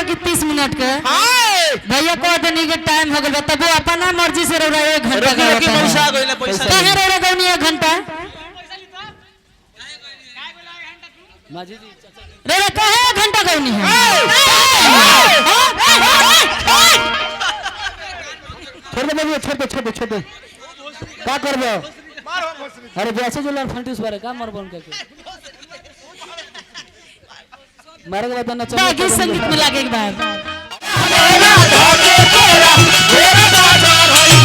कि 30 मिनट के भैया को देने के टाइम हो गया तब वो अपना मर्जी से रह 1 घंटा कहे रह गौनी 1 घंटा रे कहे 1 घंटा गौनी है छोड़ दे का करबो अरे वैसे जो लड़ फंटिस बारे का मर बन के मारे के बाद ना चलो बाकी संगीत में लागे एक बार मेरा धोखे तेरा मेरा बाजार होई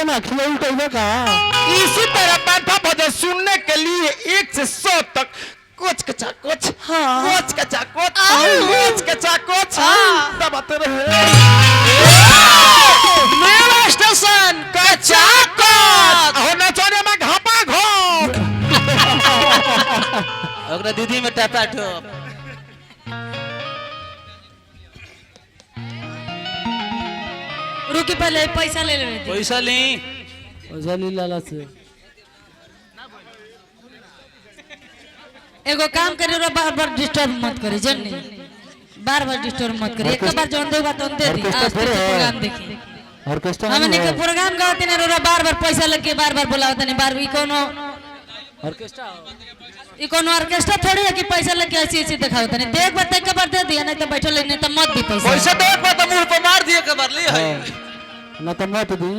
बाटा इसी तरह पंथा भजन सुनने के लिए 1 से 100 तक कोच कचा कोच कोच कचा कोच कोच कचा कोच दबाते रहे मेरा स्टेशन कचा कोच होना चाहिए मैं घापा घोट अगला दीदी में टपा ठोप रुकी पहले पैसा ले लेने दे पैसा ली लाला से एगो काम करे रो बार डिस्टर्ब मत करे जन्नी बार डिस्टर्ब मत करे एक बार जोन दे बात दे दी आज तो प्रोग्राम देखी ऑर्केस्ट्रा हमने के प्रोग्राम गाते ने रो बार पैसा लेके बार बुलावत ने बार ई कोनो ऑर्केस्ट्रा थोड़ी है कि पैसा लेके ऐसे दिखावत ने देख बात एक बार दे दिया नहीं तो बैठो लेने तो मत दी पैसा तो एक बार तो मुंह पे मार दिए के बार ले है ना तो मत दी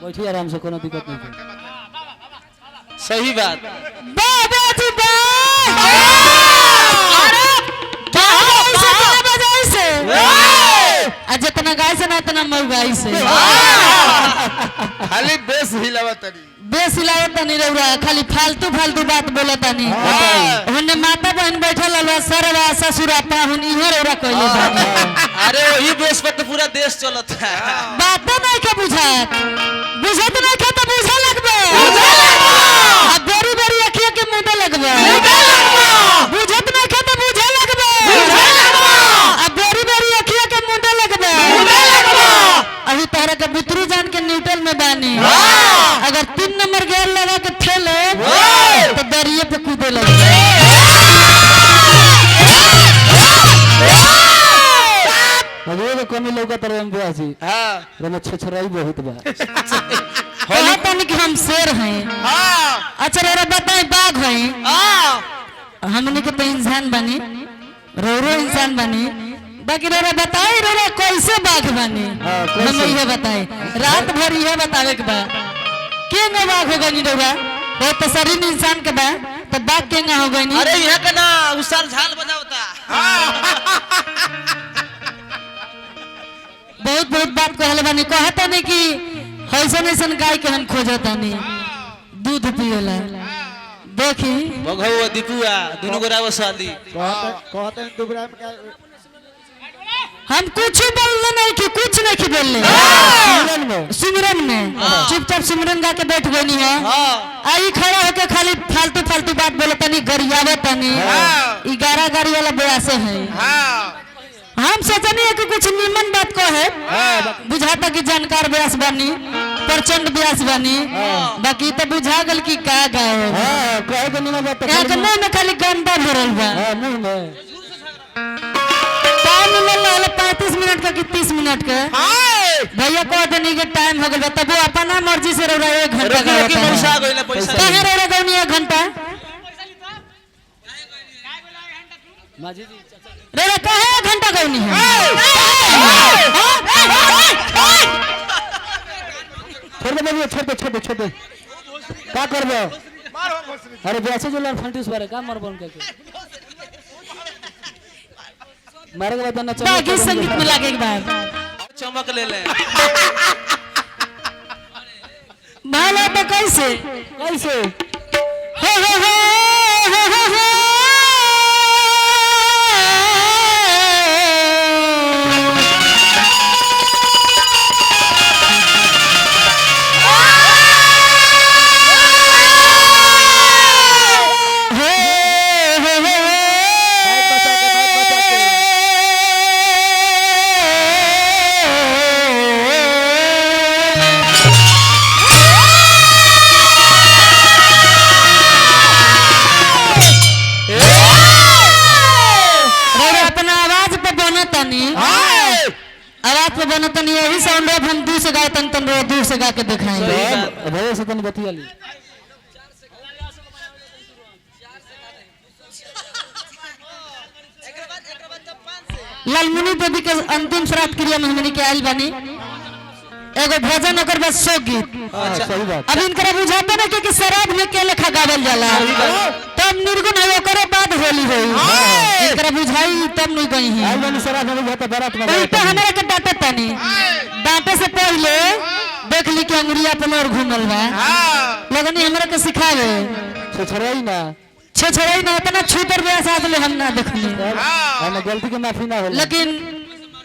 बैठी आराम से कोनो दिक्कत नहीं सही बात बाबा जी बा अरे बजाई से आज जितना गाय से ना इतना मऊ गाय से खाली बेस हिलावतनी बेस हिलावतनी रउरा खाली फालतू बात बोलतनी हमने माता बहन बैठल हलवा सरवा ससुरा पाहुन इहो रउरा कहले बानी अरे वही बेस पर तो पूरा देश चलत है बात नहीं के बुझात नहीं के तो बुझा लगबे अब बेरी अखिया के मुंडे लगबे बुझत नहीं के तो बुझा लगबे अब बेरी अखिया के मुंडे लगबे अभी तारा के बुतरू जान के न्यूट्रल में बानी अगर 3 नंबर गेयर लगा के खेले तो दरिये पे कूदे लगबे अबे तो कमी लौका तरह हम बेसी हां रे छछराई बहुत बा होली तनी कि हम शेर हैं हां अच्छा रे बताई बाघ हैं हां हमने के तो इंसान बनी रो इंसान बनी बाकी रे बताई रे कैसे बाघ बनी हम ये बताए रात भर ये बतावे के बा के न बाघ हो गनी रे बहुत तो शरीर इंसान के बा तो बाघ के ना हो गनी अरे यहां के ना उसार झाल बजावता बहुत बात कहले बानी कहता नहीं कि ऐसन गाय के हम खोजता नहीं दूध पियोला देखी बघौआ दीपुआ दोनों गोरा वसाली कहते दुबरा में हम कुछ बोलले नहीं कि कुछ नहीं कि बोलले सिमरन में चुपचाप सिमरन गा के बैठ गई है आई खड़ा होके खाली फालतू बात बोलता नहीं गरियावता नहीं 11 गाड़ी वाला बड़ा से है हम सोचनी है कि कुछ निमन बात को है बुझाता कि जानकार व्यास बनी प्रचंड व्यास बनी बाकी तो बुझा गल की का गाए हां कहे के नहीं बात एक मुंह में खाली गंदा भरल बा हां मुंह में टाइम मिलल 35 मिनट का कि 30 मिनट का भैया को देनी के टाइम हो गल तब वो अपना मर्जी से रह 1 घंटा का रोकी पैसा गइले पैसा कहां रह गौनी 1 घंटा माझी जी रे कहे 1 घंटा गौनी है छोड़ दे का करबो अरे वैसे जो लड़ फंटिस बारे का मर बन के मारे के बाद ना बाकी संगीत में लागे एक बार चमक ले ले भाला तो कैसे हो आवाज पे बना तनी यही साउंड अब हम दूर से गाए तन दूर से गा के दिखाएंगे भैया से तनी बतिया ली लालमुनि देवी के अंतिम श्राद्ध क्रिया में हमनी के आइल बानी एगो भजन ओकर बाद शोक गीत सही बात अब इनकरा बुझाता ना कि श्राद्ध में के लेखा गावल जाला तब निर्गुण है ओकरे बाद होली होई इनकरा बुझाई तब नहीं गई है आई वाली सरा में जाता बारात में उल्टा हमरा के डांटे तनी डांटे से पहले देख ली कि अंगुरिया पे और घूमल बा लगनी हमरा के सिखावे छछराई ना इतना छूतर ब्यास आदले हम ना देखली हम गलती के माफी ना होला लेकिन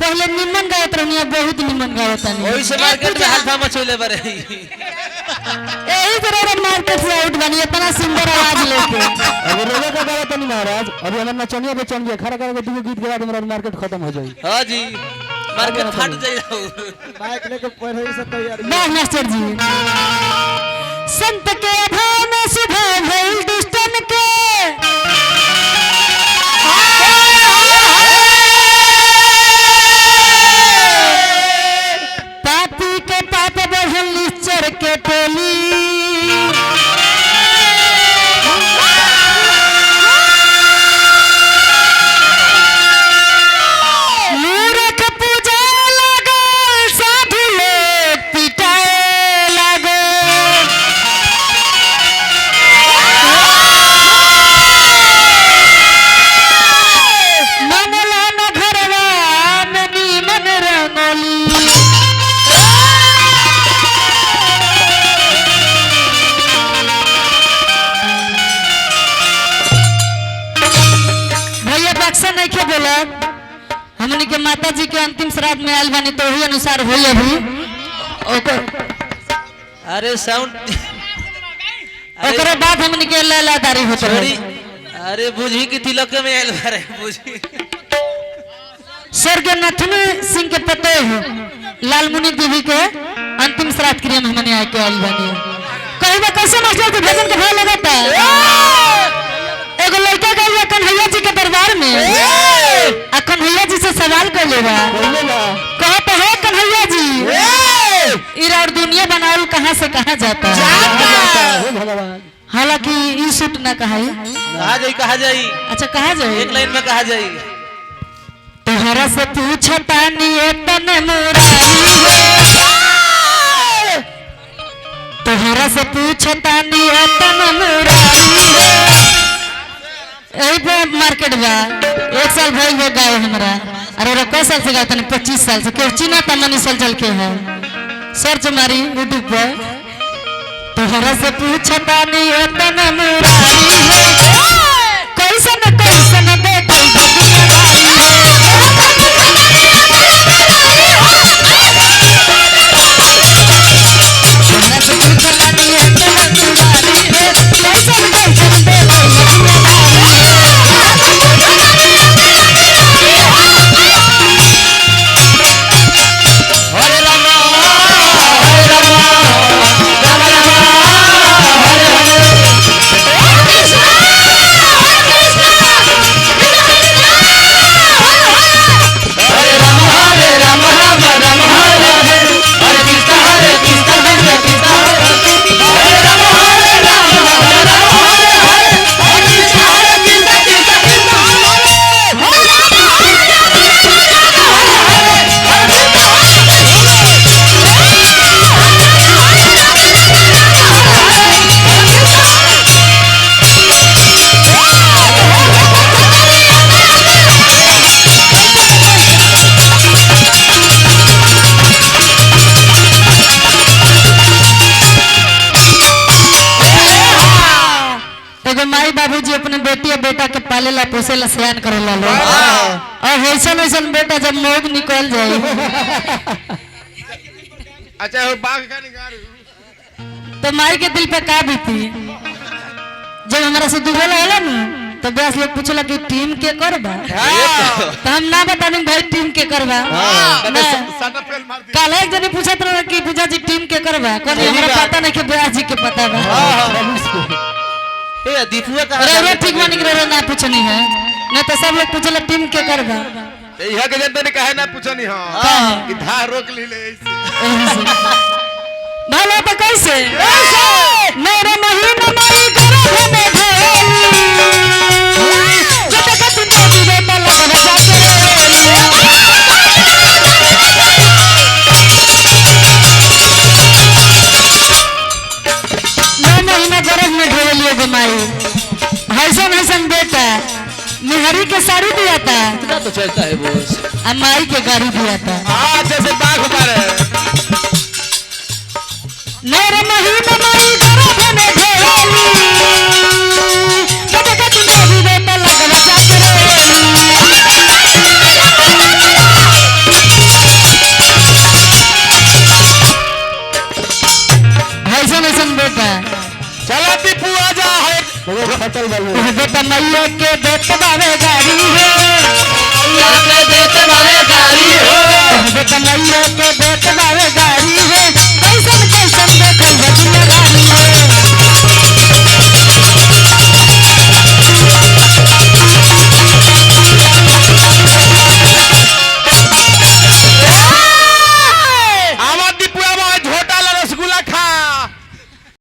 पहले निमन गावत रहनी बहुत निमन गावत नहीं ओई से मार्केट में हल्फा मचोले बरे यही तरह मार्केट से आउट बनी इतना सुंदर आवाज लेके अब रोले का गावत नहीं महाराज अभी हम नचनिया बेचन के खड़ा करके दो गीत गा दे मेरा मार्केट खत्म हो जाई हां जी मार्केट फट जाई माइक लेके पहले से तैयार वाह मास्टर जी संत के भाव में सुबह भइल दुष्टन के पापी के पाप बढ़ल निश्चर के टोली मूर्ख पूजा लागल साधु लोग पिटाए लागल मनला न घरवा में नीमन रंगोली भैया बक्सा नहीं खे बोलत हमनी के माता जी के अंतिम श्राद्ध में आयल बानी तो वही अनुसार होई अभी अरे साउंड ओकरे बाद हमनी के लैलादारी होत छोड़ी रही अरे बुझी की तिलक में आयल बारे बुझी स्वर्गीय नथुनी सिंह के पते हैं लालमुनि देवी के अंतिम श्राद्ध क्रिया में हमने आके आयल बानी कहीं ना कैसे मास्टर के भजन के भाव लगाता एगो लड़का गया कन्हैया जी के दरबार में आ कन्हैया जी से सवाल कर लेगा कहता है कन्हैया जी इरा और दुनिया बनावल कहाँ से कहाँ जाता है भगवान हालांकि ई सूट ना कहा कहा जाई अच्छा कहा जाए एक लाइन में कहा जाई तोहरा से पूछता नहीं तन मुरारी है तोहरा से पूछता नहीं तन मुरारी है यही पे मार्केट बा 1 साल भइल हो गए हमरा अरे रे कई साल से गए तने 25 साल से क्यों चीना तमनी चल के है सर्च मारी यूट्यूब पे तोहरा से पूछता नहीं तन मुरारी है कैसन देखो हरे रामा माई बाबूजी अपने बेटी और बेटा के पालेला पोसेला सयान करेला लो और वैसन वैसन बेटा जब मोग निकल जाए अच्छा वो बाघ का निकाल तो माई के दिल पे का बीती जब हमारा से दुगला होला ना तो बस लोग पूछला कि टीम के करबा तो हम ना बतानी भाई टीम के करबा कल एक जने पूछत रहा कि पूजा जी टीम के करबा कौन हमरा पता नहीं कि ब्याह जी के पता बा ए दीपुआ कहां अरे ठीक मानी रे ना पूछनी है नहीं तो सब लोग पूछला टीम के करबा यहां के जनता ने कहे ना पूछनी हां कि धार रोक ली ले ऐसे भले तो कैसे मेरे महीना माई गर्भ में ढोली जब तक तुम बेटी बेटा लगन जाते नौ महीना गर्भ में ढोली गमाई हसन हसन बेटा मेहरी के साड़ी दिया था इतना तो चलता है बोस माई के गाड़ी दिया था जैसे बाघ मारे मेरे महीना माई गर्भ में ढोली जब तक तुम बेटी बेटा लगन जाते हसन हसन बेटा चला दीपू आजा है बेटा मैया के बेटा बाबे गाड़ी है